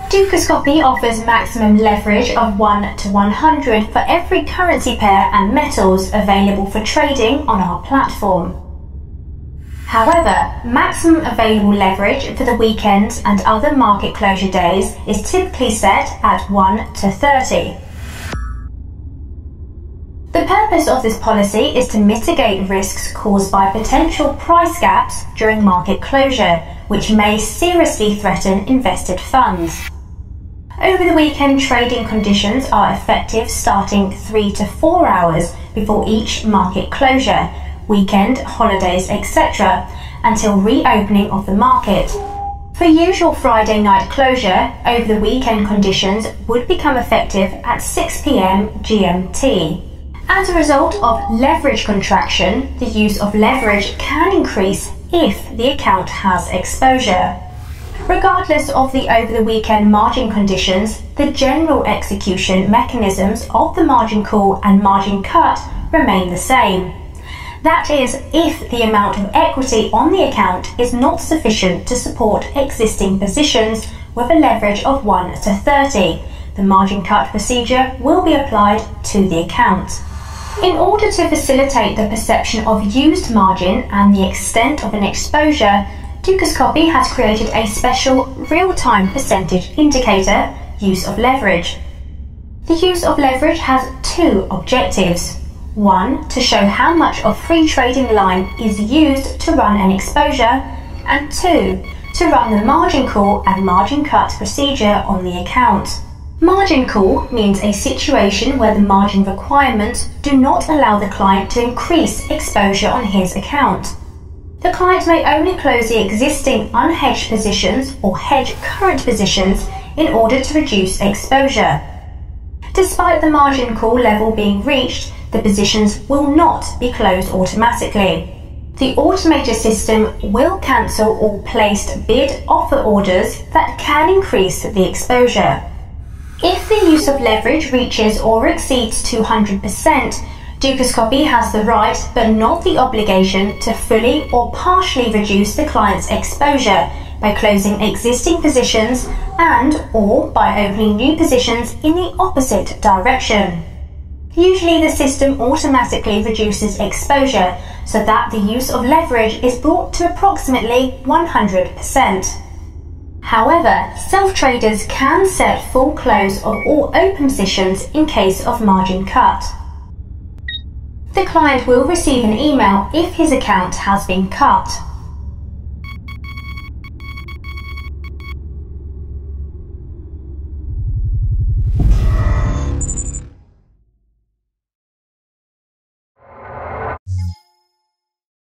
Dukascopy offers maximum leverage of 1 to 100 for every currency pair and metals available for trading on our platform. However, maximum available leverage for the weekends and other market closure days is typically set at 1 to 30. The purpose of this policy is to mitigate risks caused by potential price gaps during market closure, which may seriously threaten invested funds. Over the weekend, trading conditions are effective starting 3 to 4 hours before each market closure, weekend, holidays, etc., until reopening of the market. For usual Friday night closure, over the weekend conditions would become effective at 6 p.m. GMT. As a result of leverage contraction, the use of leverage can increase if the account has exposure. Regardless of the over-the-weekend margin conditions, the general execution mechanisms of the margin call and margin cut remain the same. That is, if the amount of equity on the account is not sufficient to support existing positions with a leverage of 1 to 30, the margin cut procedure will be applied to the account. In order to facilitate the perception of used margin and the extent of an exposure, Dukascopy has created a special real-time percentage indicator, use of leverage. The use of leverage has two objectives. One, to show how much of free trading line is used to run an exposure, and two, to run the margin call and margin cut procedure on the account. Margin call means a situation where the margin requirements do not allow the client to increase exposure on his account. The client may only close the existing unhedged positions or hedge current positions in order to reduce exposure. Despite the margin call level being reached, the positions will not be closed automatically. The automated system will cancel all placed bid offer orders that can increase the exposure. If the use of leverage reaches or exceeds 200%, Dukascopy has the right but not the obligation to fully or partially reduce the client's exposure by closing existing positions and/or by opening new positions in the opposite direction. Usually the system automatically reduces exposure so that the use of leverage is brought to approximately 100%. However, self-traders can set full close of all open positions in case of margin cut. The client will receive an email if his account has been cut.